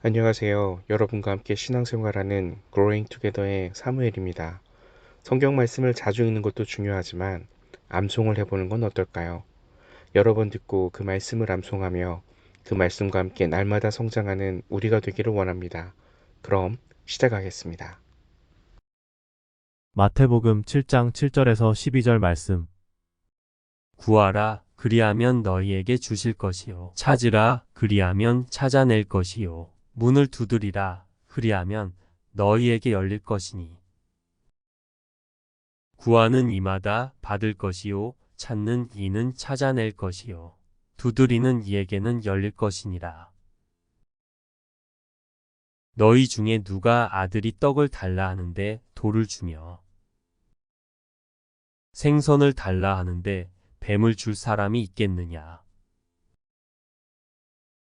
안녕하세요. 여러분과 함께 신앙생활하는 Growing Together의 사무엘입니다. 성경 말씀을 자주 읽는 것도 중요하지만 암송을 해보는 건 어떨까요? 여러 번 듣고 그 말씀을 암송하며 그 말씀과 함께 날마다 성장하는 우리가 되기를 원합니다. 그럼 시작하겠습니다. 마태복음 7장 7절에서 12절 말씀. 구하라, 그리하면 너희에게 주실 것이요. 찾으라, 그리하면 찾아낼 것이요. 문을 두드리라, 그리하면 너희에게 열릴 것이니. 구하는 이마다 받을 것이요. 찾는 이는 찾아낼 것이요. 두드리는 이에게는 열릴 것이니라. 너희 중에 누가 아들이 떡을 달라 하는데 돌을 주며 생선을 달라 하는데 뱀을 줄 사람이 있겠느냐.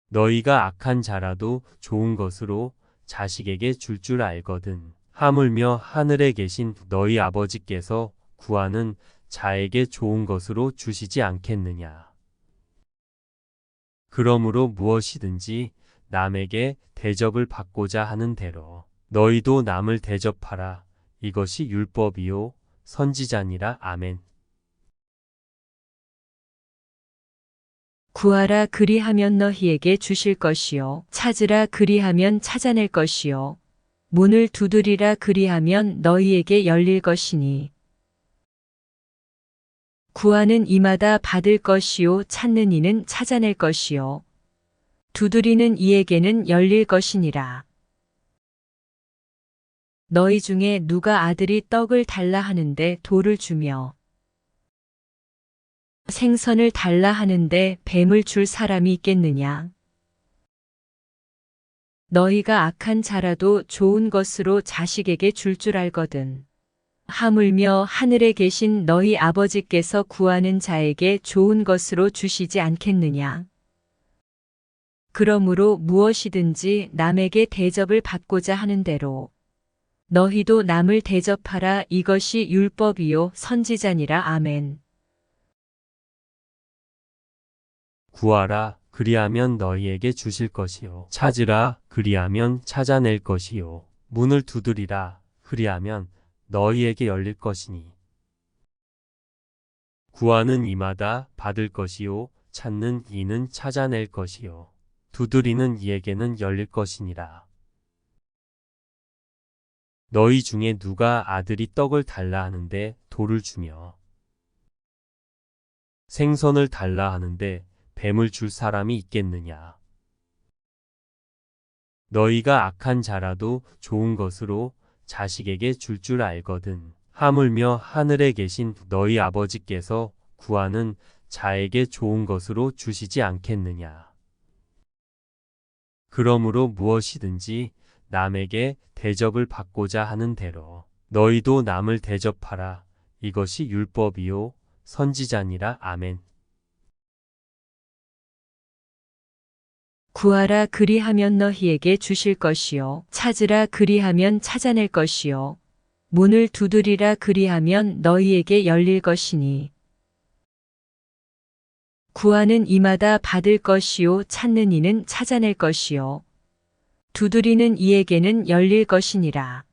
너희가 악한 자라도 좋은 것으로 자식에게 줄 알거든. 하물며 하늘에 계신 너희 아버지께서 구하는 자에게 좋은 것으로 주시지 않겠느냐. 그러므로 무엇이든지 남에게 대접을 받고자 하는 대로 너희도 남을 대접하라. 이것이 율법이요 선지자니라. 아멘. 구하라 그리하면 너희에게 주실 것이요. 찾으라 그리하면 찾아낼 것이요. 문을 두드리라 그리하면 너희에게 열릴 것이니. 구하는 이마다 받을 것이요. 찾는 이는 찾아낼 것이요. 두드리는 이에게는 열릴 것이니라. 너희 중에 누가 아들이 떡을 달라 하는데 돌을 주며 생선을 달라 하는데 뱀을 줄 사람이 있겠느냐. 너희가 악한 자라도 좋은 것으로 자식에게 줄 알거든. 하물며 하늘에 계신 너희 아버지께서 구하는 자에게 좋은 것으로 주시지 않겠느냐. 그러므로 무엇이든지 남에게 대접을 받고자 하는 대로 너희도 남을 대접하라. 이것이 율법이요 선지자니라. 아멘. 구하라, 그리하면 너희에게 주실 것이요. 찾으라, 그리하면 찾아낼 것이요. 문을 두드리라, 그리하면 너희에게 열릴 것이니. 구하는 이마다 받을 것이요. 찾는 이는 찾아낼 것이요. 두드리는 이에게는 열릴 것이니라. 너희 중에 누가 아들이 떡을 달라 하는데 돌을 주며 생선을 달라 하는데 뱀을 줄 사람이 있겠느냐. 너희가 악한 자라도 좋은 것으로 자식에게 줄 알거든. 하물며 하늘에 계신 너희 아버지께서 구하는 자에게 좋은 것으로 주시지 않겠느냐. 그러므로 무엇이든지 남에게 대접을 받고자 하는 대로 너희도 남을 대접하라. 이것이 율법이요 선지자니라. 아멘. 구하라 그리하면 너희에게 주실 것이요. 찾으라 그리하면 찾아낼 것이요. 문을 두드리라 그리하면 너희에게 열릴 것이니. 구하는 이마다 받을 것이요. 찾는 이는 찾아낼 것이요. 두드리는 이에게는 열릴 것이니라.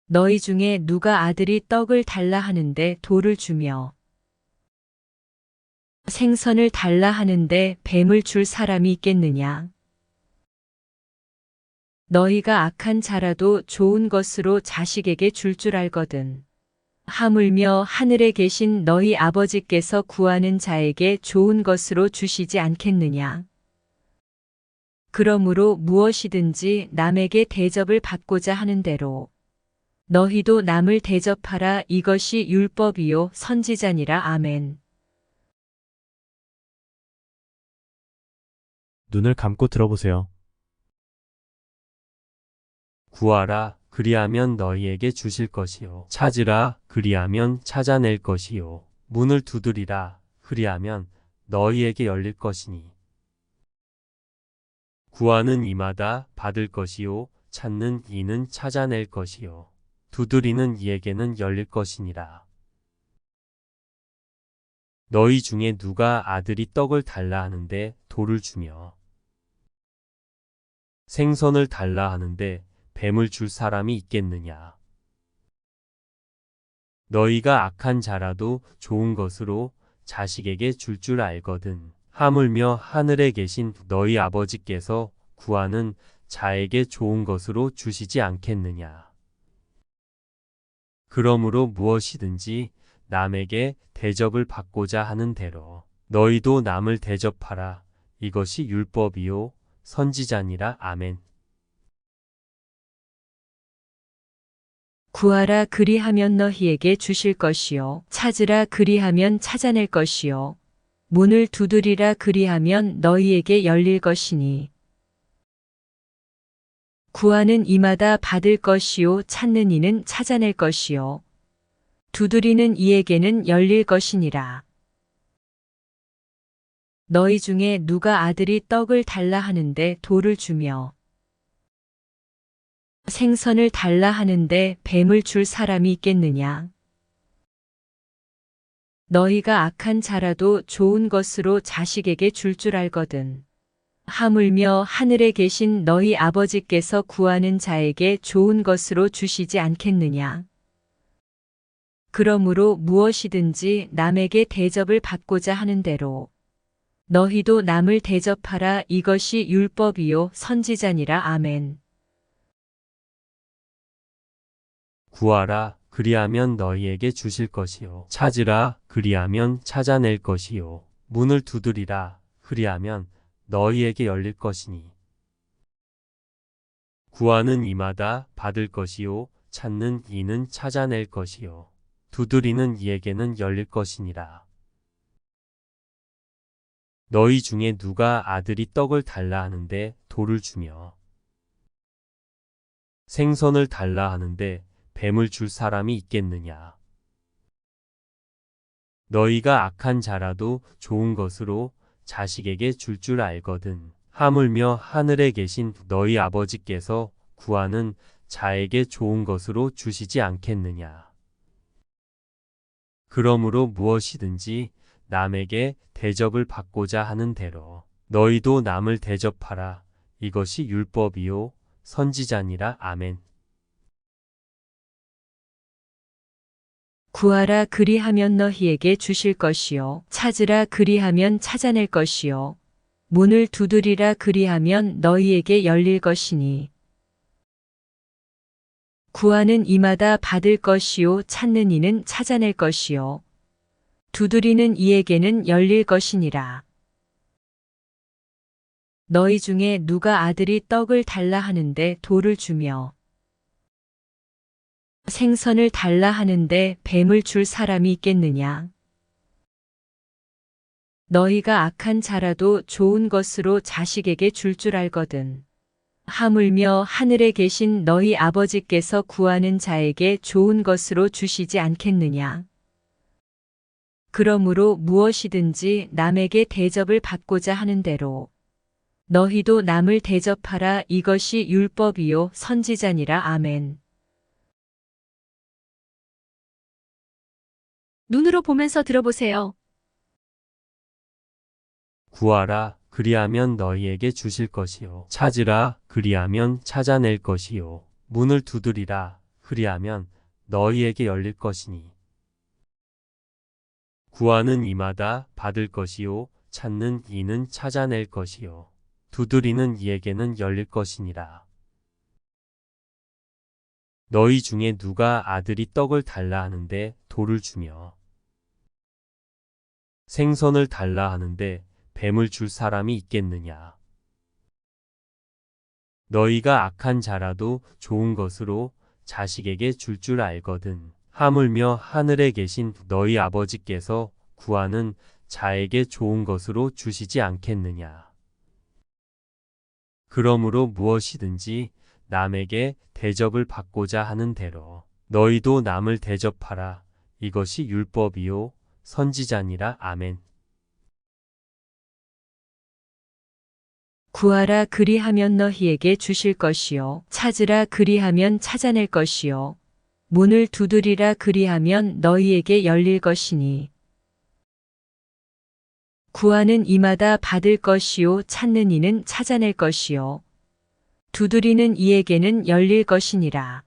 너희 중에 누가 아들이 떡을 달라 하는데 돌을 주며 생선을 달라 하는데 뱀을 줄 사람이 있겠느냐. 너희가 악한 자라도 좋은 것으로 자식에게 줄 알거든. 하물며 하늘에 계신 너희 아버지께서 구하는 자에게 좋은 것으로 주시지 않겠느냐. 그러므로 무엇이든지 남에게 대접을 받고자 하는 대로 너희도 남을 대접하라. 이것이 율법이요 선지자니라. 아멘. 눈을 감고 들어보세요. 구하라, 그리하면 너희에게 주실 것이요. 찾으라, 그리하면 찾아낼 것이요. 문을 두드리라, 그리하면 너희에게 열릴 것이니. 구하는 이마다 받을 것이요. 찾는 이는 찾아낼 것이요. 두드리는 이에게는 열릴 것이니라. 너희 중에 누가 아들이 떡을 달라 하는데 돌을 주며 생선을 달라 하는데 뱀을 줄 사람이 있겠느냐. 너희가 악한 자라도 좋은 것으로 자식에게 줄 줄 알거든. 하물며 하늘에 계신 너희 아버지께서 구하는 자에게 좋은 것으로 주시지 않겠느냐. 그러므로 무엇이든지 남에게 대접을 받고자 하는 대로 너희도 남을 대접하라. 이것이 율법이요 선지자니라. 아멘. 구하라 그리하면 너희에게 주실 것이요 찾으라 그리하면 찾아낼 것이요 문을 두드리라 그리하면 너희에게 열릴 것이니 구하는 이마다 받을 것이요 찾는 이는 찾아낼 것이요 두드리는 이에게는 열릴 것이니라. 너희 중에 누가 아들이 떡을 달라 하는데 돌을 주며 생선을 달라 하는데 뱀을 줄 사람이 있겠느냐? 너희가 악한 자라도 좋은 것으로 자식에게 줄 줄 알거든. 하물며 하늘에 계신 너희 아버지께서 구하는 자에게 좋은 것으로 주시지 않겠느냐? 그러므로 무엇이든지 남에게 대접을 받고자 하는 대로 너희도 남을 대접하라. 이것이 율법이요 선지자니라. 아멘. 구하라 그리하면 너희에게 주실 것이요 찾으라 그리하면 찾아낼 것이요 문을 두드리라 그리하면 너희에게 열릴 것이니 구하는 이마다 받을 것이요 찾는 이는 찾아낼 것이요 두드리는 이에게는 열릴 것이니라. 너희 중에 누가 아들이 떡을 달라 하는데 돌을 주며 생선을 달라 하는데 뱀을 줄 사람이 있겠느냐. 너희가 악한 자라도 좋은 것으로 자식에게 줄 줄 알거든. 하물며 하늘에 계신 너희 아버지께서 구하는 자에게 좋은 것으로 주시지 않겠느냐. 그러므로 무엇이든지 남에게 대접을 받고자 하는 대로 너희도 남을 대접하라. 이것이 율법이요 선지자니라. 아멘. 구하라 그리하면 너희에게 주실 것이요 찾으라 그리하면 찾아낼 것이요 문을 두드리라 그리하면 너희에게 열릴 것이니 구하는 이마다 받을 것이요 찾는 이는 찾아낼 것이요 두드리는 이에게는 열릴 것이니라. 너희 중에 누가 아들이 떡을 달라 하는데 돌을 주며 생선을 달라 하는데 뱀을 줄 사람이 있겠느냐? 너희가 악한 자라도 좋은 것으로 자식에게 줄 줄 알거든. 하물며 하늘에 계신 너희 아버지께서 구하는 자에게 좋은 것으로 주시지 않겠느냐? 그러므로 무엇이든지 남에게 대접을 받고자 하는 대로 너희도 남을 대접하라. 이것이 율법이요 선지자니라. 아멘. 눈으로 보면서 들어보세요. 구하라 그리하면 너희에게 주실 것이요 찾으라 그리하면 찾아낼 것이요 문을 두드리라 그리하면 너희에게 열릴 것이니 구하는 이마다 받을 것이요 찾는 이는 찾아낼 것이요 두드리는 이에게는 열릴 것이니라. 너희 중에 누가 아들이 떡을 달라 하는데 돌을 주며 생선을 달라 하는데 뱀을 줄 사람이 있겠느냐. 너희가 악한 자라도 좋은 것으로 자식에게 줄 줄 알거든. 하물며 하늘에 계신 너희 아버지께서 구하는 자에게 좋은 것으로 주시지 않겠느냐. 그러므로 무엇이든지 남에게 대접을 받고자 하는 대로 너희도 남을 대접하라. 이것이 율법이요 선지자니라. 아멘. 구하라 그리하면 너희에게 주실 것이요 찾으라 그리하면 찾아낼 것이요 문을 두드리라 그리하면 너희에게 열릴 것이니 구하는 이마다 받을 것이요 찾는 이는 찾아낼 것이요 두드리는 이에게는 열릴 것이니라.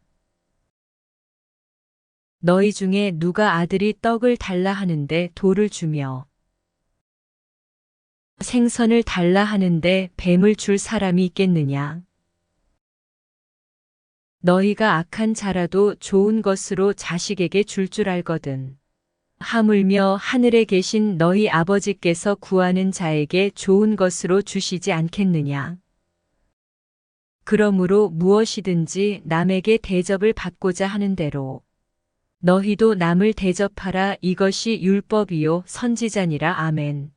너희 중에 누가 아들이 떡을 달라 하는데 돌을 주며 생선을 달라 하는데 뱀을 줄 사람이 있겠느냐? 너희가 악한 자라도 좋은 것으로 자식에게 줄 알거든. 하물며 하늘에 계신 너희 아버지께서 구하는 자에게 좋은 것으로 주시지 않겠느냐? 그러므로 무엇이든지 남에게 대접을 받고자 하는 대로 너희도 남을 대접하라. 이것이 율법이요 선지자니라. 아멘.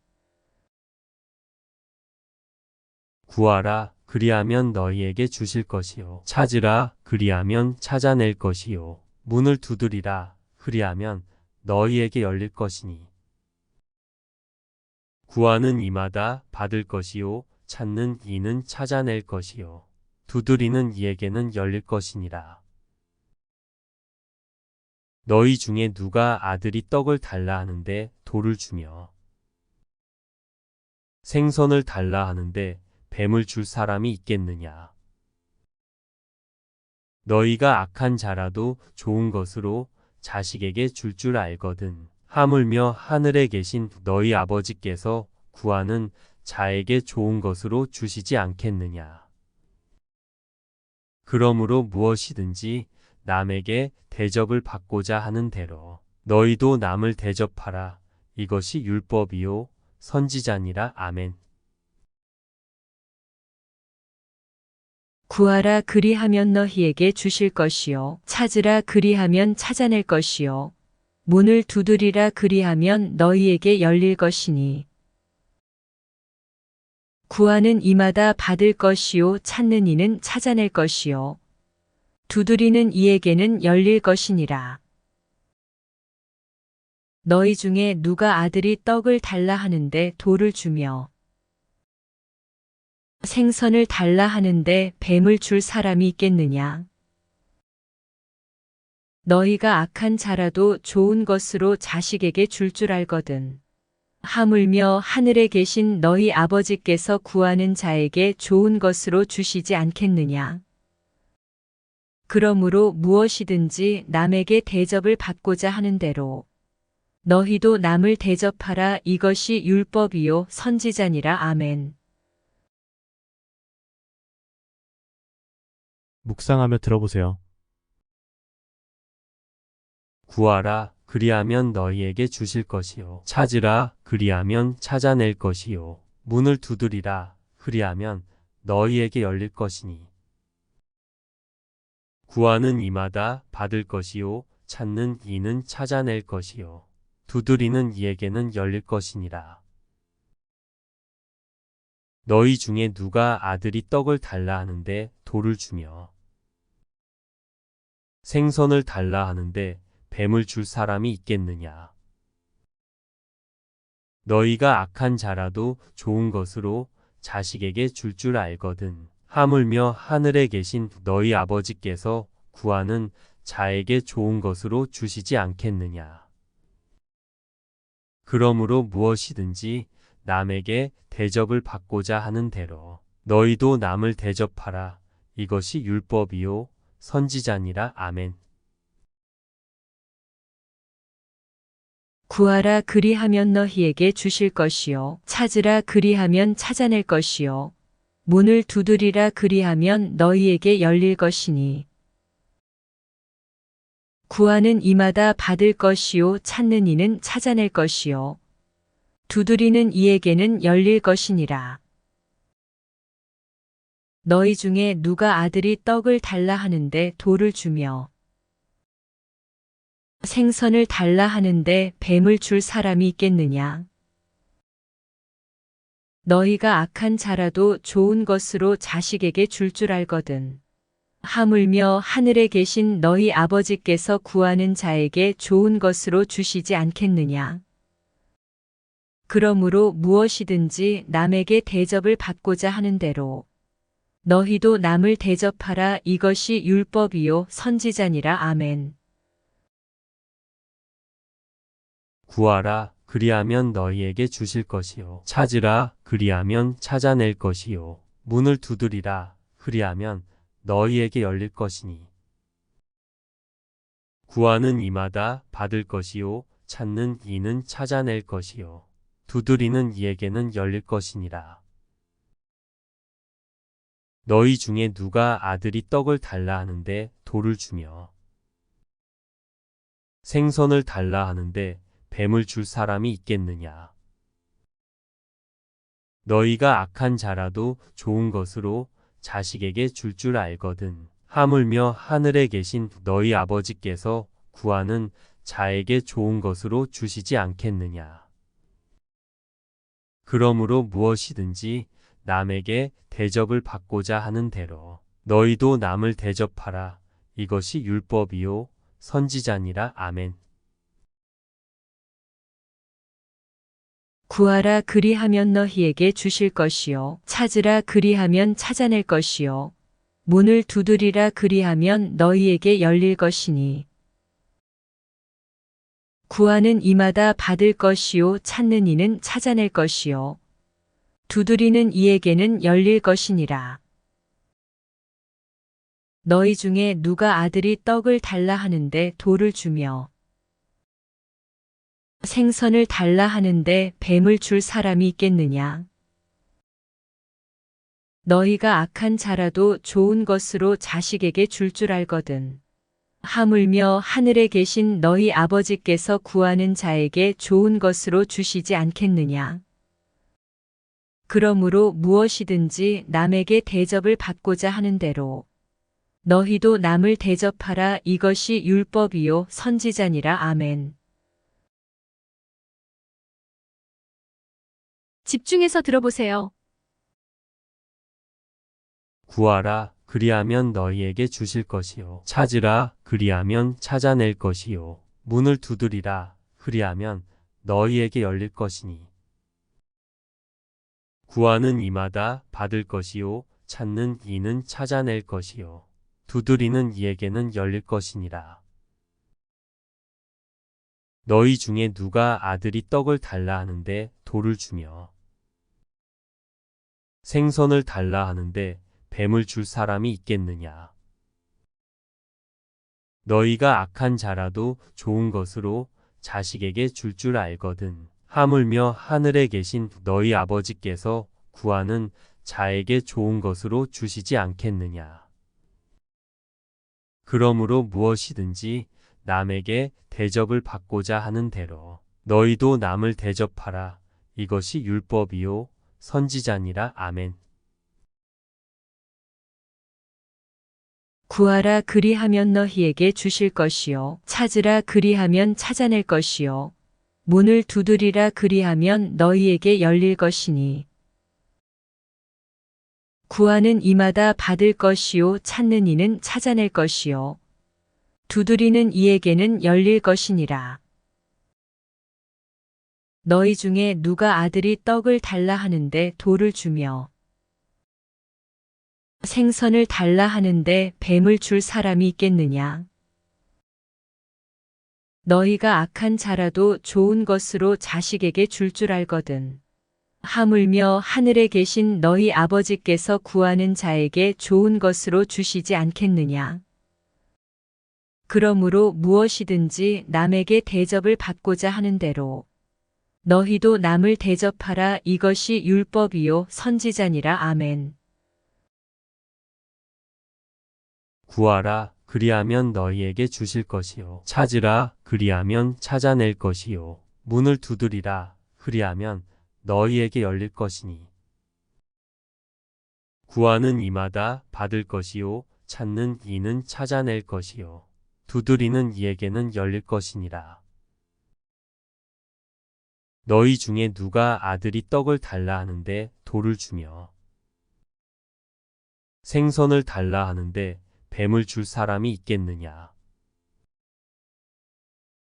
구하라, 그리하면 너희에게 주실 것이요. 찾으라, 그리하면 찾아낼 것이요. 문을 두드리라, 그리하면 너희에게 열릴 것이니. 구하는 이마다 받을 것이요. 찾는 이는 찾아낼 것이요. 두드리는 이에게는 열릴 것이니라. 너희 중에 누가 아들이 떡을 달라 하는데 돌을 주며 생선을 달라 하는데 뱀을 줄 사람이 있겠느냐? 너희가 악한 자라도 좋은 것으로 자식에게 줄 알거든. 하물며 하늘에 계신 너희 아버지께서 구하는 자에게 좋은 것으로 주시지 않겠느냐? 그러므로 무엇이든지 남에게 대접을 받고자 하는 대로 너희도 남을 대접하라. 이것이 율법이요 선지자니라. 아멘. 구하라 그리하면 너희에게 주실 것이요. 찾으라 그리하면 찾아낼 것이요. 문을 두드리라 그리하면 너희에게 열릴 것이니. 구하는 이마다 받을 것이요. 찾는 이는 찾아낼 것이요. 두드리는 이에게는 열릴 것이니라. 너희 중에 누가 아들이 떡을 달라 하는데 돌을 주며 생선을 달라 하는데 뱀을 줄 사람이 있겠느냐? 너희가 악한 자라도 좋은 것으로 자식에게 줄 알거든. 하물며 하늘에 계신 너희 아버지께서 구하는 자에게 좋은 것으로 주시지 않겠느냐? 그러므로 무엇이든지 남에게 대접을 받고자 하는 대로 너희도 남을 대접하라. 이것이 율법이요 선지자니라. 아멘. 묵상하며 들어보세요. 구하라, 그리하면 너희에게 주실 것이요. 찾으라, 그리하면 찾아낼 것이요. 문을 두드리라, 그리하면 너희에게 열릴 것이니. 구하는 이마다 받을 것이요. 찾는 이는 찾아낼 것이요. 두드리는 이에게는 열릴 것이니라. 너희 중에 누가 아들이 떡을 달라 하는데 돌을 주며 생선을 달라 하는데 뱀을 줄 사람이 있겠느냐? 너희가 악한 자라도 좋은 것으로 자식에게 줄 알거든. 하물며 하늘에 계신 너희 아버지께서 구하는 자에게 좋은 것으로 주시지 않겠느냐? 그러므로 무엇이든지 남에게 대접을 받고자 하는 대로 너희도 남을 대접하라. 이것이 율법이요 선지자니라. 아멘. 구하라 그리하면 너희에게 주실 것이요. 찾으라 그리하면 찾아낼 것이요. 문을 두드리라 그리하면 너희에게 열릴 것이니. 구하는 이마다 받을 것이요. 찾는 이는 찾아낼 것이요. 두드리는 이에게는 열릴 것이니라. 너희 중에 누가 아들이 떡을 달라 하는데 돌을 주며 생선을 달라 하는데 뱀을 줄 사람이 있겠느냐? 너희가 악한 자라도 좋은 것으로 자식에게 줄 알거든. 하물며 하늘에 계신 너희 아버지께서 구하는 자에게 좋은 것으로 주시지 않겠느냐? 그러므로 무엇이든지 남에게 대접을 받고자 하는 대로 너희도 남을 대접하라. 이것이 율법이요 선지자니라. 아멘. 구하라, 그리하면 너희에게 주실 것이요. 찾으라, 그리하면 찾아낼 것이요. 문을 두드리라, 그리하면 너희에게 열릴 것이니. 구하는 이마다 받을 것이요 찾는 이는 찾아낼 것이요 두드리는 이에게는 열릴 것이니라. 너희 중에 누가 아들이 떡을 달라 하는데 돌을 주며 생선을 달라 하는데 뱀을 줄 사람이 있겠느냐. 너희가 악한 자라도 좋은 것으로 자식에게 줄 알거든. 하물며 하늘에 계신 너희 아버지께서 구하는 자에게 좋은 것으로 주시지 않겠느냐. 그러므로 무엇이든지 남에게 대접을 받고자 하는 대로 너희도 남을 대접하라. 이것이 율법이요 선지자니라. 아멘. 구하라 그리하면 너희에게 주실 것이요 찾으라 그리하면 찾아낼 것이요 문을 두드리라 그리하면 너희에게 열릴 것이니. 구하는 이마다 받을 것이요 찾는 이는 찾아낼 것이요 두드리는 이에게는 열릴 것이니라. 너희 중에 누가 아들이 떡을 달라 하는데 돌을 주며 생선을 달라 하는데 뱀을 줄 사람이 있겠느냐. 너희가 악한 자라도 좋은 것으로 자식에게 줄 알거든. 하물며 하늘에 계신 너희 아버지께서 구하는 자에게 좋은 것으로 주시지 않겠느냐. 그러므로 무엇이든지 남에게 대접을 받고자 하는 대로 너희도 남을 대접하라. 이것이 율법이요 선지자니라. 아멘. 집중해서 들어보세요. 구하라 그리하면 너희에게 주실 것이요 찾으라 그리하면 찾아낼 것이요 문을 두드리라 그리하면 너희에게 열릴 것이니. 구하는 이마다 받을 것이요 찾는 이는 찾아낼 것이요 두드리는 이에게는 열릴 것이니라. 너희 중에 누가 아들이 떡을 달라 하는데 돌을 주며 생선을 달라 하는데 뱀을 줄 사람이 있겠느냐. 너희가 악한 자라도 좋은 것으로 자식에게 줄 알거든. 하물며 하늘에 계신 너희 아버지께서 구하는 자에게 좋은 것으로 주시지 않겠느냐. 그러므로 무엇이든지 남에게 대접을 받고자 하는 대로 너희도 남을 대접하라. 이것이 율법이요 선지자니라. 아멘. 구하라 그리하면 너희에게 주실 것이요 찾으라 그리하면 찾아낼 것이요 문을 두드리라 그리하면 너희에게 열릴 것이니. 구하는 이마다 받을 것이요 찾는 이는 찾아낼 것이요 두드리는 이에게는 열릴 것이니라. 너희 중에 누가 아들이 떡을 달라 하는데 돌을 주며 생선을 달라 하는데 뱀을 줄 사람이 있겠느냐. 너희가 악한 자라도 좋은 것으로 자식에게 줄 알거든. 하물며 하늘에 계신 너희 아버지께서 구하는 자에게 좋은 것으로 주시지 않겠느냐. 그러므로 무엇이든지 남에게 대접을 받고자 하는 대로 너희도 남을 대접하라. 이것이 율법이요 선지자니라. 아멘. 구하라 그리하면 너희에게 주실 것이요 찾으라 그리하면 찾아낼 것이요 문을 두드리라 그리하면 너희에게 열릴 것이니. 구하는 이마다 받을 것이요 찾는 이는 찾아낼 것이요 두드리는 이에게는 열릴 것이니라. 너희 중에 누가 아들이 떡을 달라 하는데 돌을 주며 생선을 달라 하는데 뱀을 줄 사람이 있겠느냐.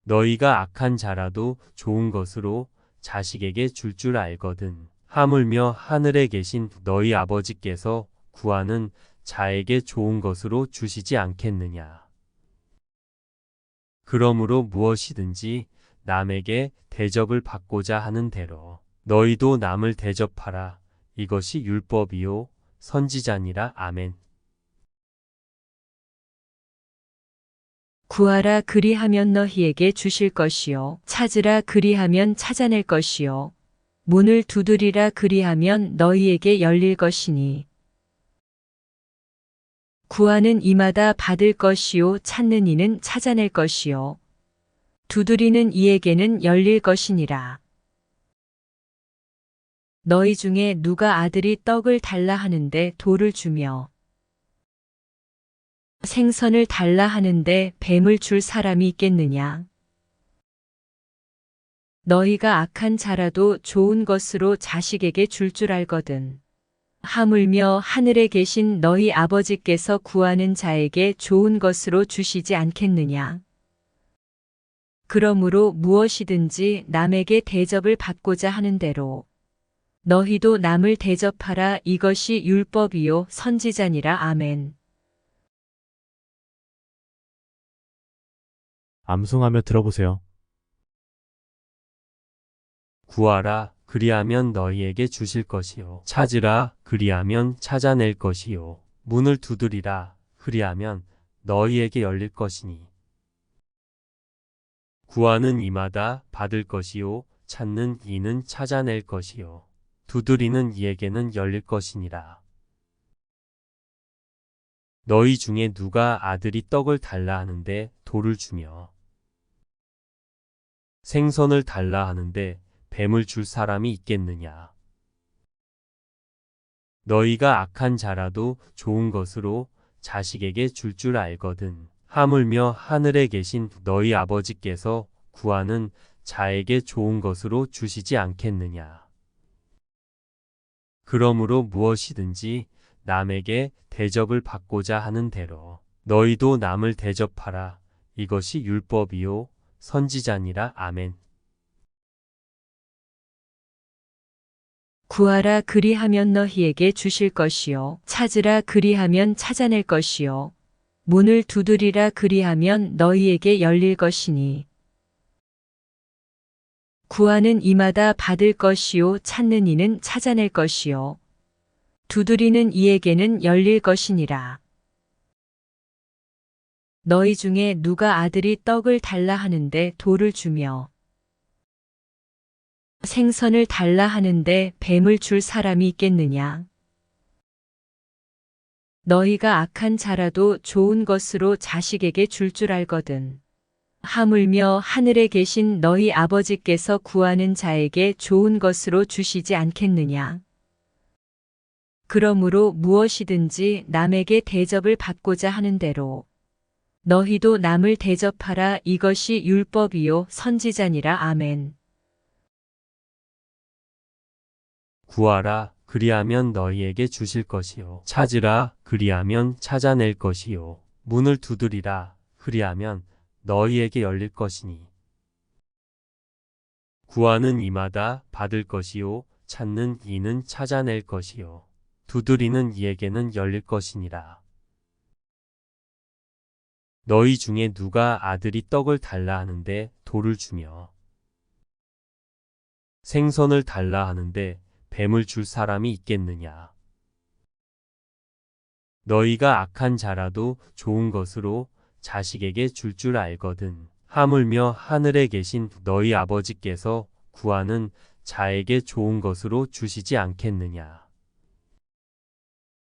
너희가 악한 자라도 좋은 것으로 자식에게 줄 알거든. 하물며 하늘에 계신 너희 아버지께서 구하는 자에게 좋은 것으로 주시지 않겠느냐. 그러므로 무엇이든지 남에게 대접을 받고자 하는 대로 너희도 남을 대접하라. 이것이 율법이요 선지자니라. 아멘. 구하라 그리하면 너희에게 주실 것이요. 찾으라 그리하면 찾아낼 것이요. 문을 두드리라 그리하면 너희에게 열릴 것이니. 구하는 이마다 받을 것이요. 찾는 이는 찾아낼 것이요. 두드리는 이에게는 열릴 것이니라. 너희 중에 누가 아들이 떡을 달라 하는데 돌을 주며 생선을 달라 하는데 뱀을 줄 사람이 있겠느냐? 너희가 악한 자라도 좋은 것으로 자식에게 줄 알거든. 하물며 하늘에 계신 너희 아버지께서 구하는 자에게 좋은 것으로 주시지 않겠느냐? 그러므로 무엇이든지 남에게 대접을 받고자 하는 대로 너희도 남을 대접하라. 이것이 율법이요 선지자니라. 아멘. 암송하며 들어보세요. 구하라 그리하면 너희에게 주실 것이요. 찾으라 그리하면 찾아낼 것이요. 문을 두드리라 그리하면 너희에게 열릴 것이니. 구하는 이마다 받을 것이요. 찾는 이는 찾아낼 것이요. 두드리는 이에게는 열릴 것이니라. 너희 중에 누가 아들이 떡을 달라 하는데 돌을 주며 생선을 달라 하는데 뱀을 줄 사람이 있겠느냐? 너희가 악한 자라도 좋은 것으로 자식에게 줄 알거든. 하물며 하늘에 계신 너희 아버지께서 구하는 자에게 좋은 것으로 주시지 않겠느냐? 그러므로 무엇이든지 남에게 대접을 받고자 하는 대로 너희도 남을 대접하라. 이것이 율법이요 선지자니라. 아멘. 구하라 그리하면 너희에게 주실 것이요. 찾으라 그리하면 찾아낼 것이요. 문을 두드리라 그리하면 너희에게 열릴 것이니. 구하는 이마다 받을 것이요. 찾는 이는 찾아낼 것이요. 두드리는 이에게는 열릴 것이니라. 너희 중에 누가 아들이 떡을 달라 하는데 돌을 주며 생선을 달라 하는데 뱀을 줄 사람이 있겠느냐? 너희가 악한 자라도 좋은 것으로 자식에게 줄 알거든. 하물며 하늘에 계신 너희 아버지께서 구하는 자에게 좋은 것으로 주시지 않겠느냐? 그러므로 무엇이든지 남에게 대접을 받고자 하는 대로 너희도 남을 대접하라. 이것이 율법이요 선지자니라. 아멘. 구하라 그리하면 너희에게 주실 것이요. 찾으라 그리하면 찾아낼 것이요. 문을 두드리라 그리하면 너희에게 열릴 것이니. 구하는 이마다 받을 것이요. 찾는 이는 찾아낼 것이요. 두드리는 이에게는 열릴 것이니라. 너희 중에 누가 아들이 떡을 달라 하는데 돌을 주며 생선을 달라 하는데 뱀을 줄 사람이 있겠느냐? 너희가 악한 자라도 좋은 것으로 자식에게 줄 알거든. 하물며 하늘에 계신 너희 아버지께서 구하는 자에게 좋은 것으로 주시지 않겠느냐?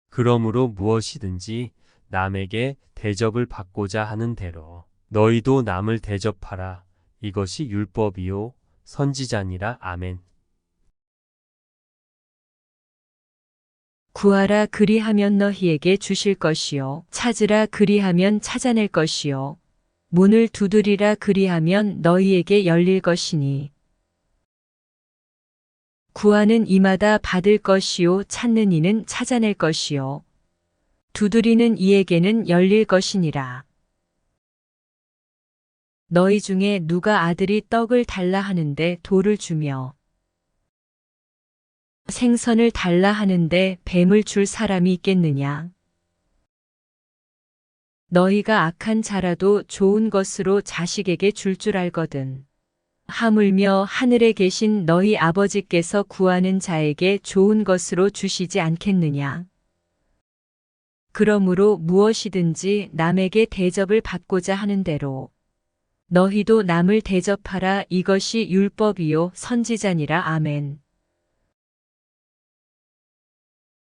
그러므로 무엇이든지 남에게 대접을 받고자 하는 대로 너희도 남을 대접하라. 이것이 율법이요 선지자니라. 아멘. 구하라 그리하면 너희에게 주실 것이요. 찾으라 그리하면 찾아낼 것이요. 문을 두드리라 그리하면 너희에게 열릴 것이니. 구하는 이마다 받을 것이요. 찾는 이는 찾아낼 것이요. 두드리는 이에게는 열릴 것이니라. 너희 중에 누가 아들이 떡을 달라 하는데 돌을 주며 생선을 달라 하는데 뱀을 줄 사람이 있겠느냐? 너희가 악한 자라도 좋은 것으로 자식에게 줄 알거든. 하물며 하늘에 계신 너희 아버지께서 구하는 자에게 좋은 것으로 주시지 않겠느냐? 그러므로 무엇이든지 남에게 대접을 받고자 하는 대로 너희도 남을 대접하라. 이것이 율법이요 선지자니라. 아멘.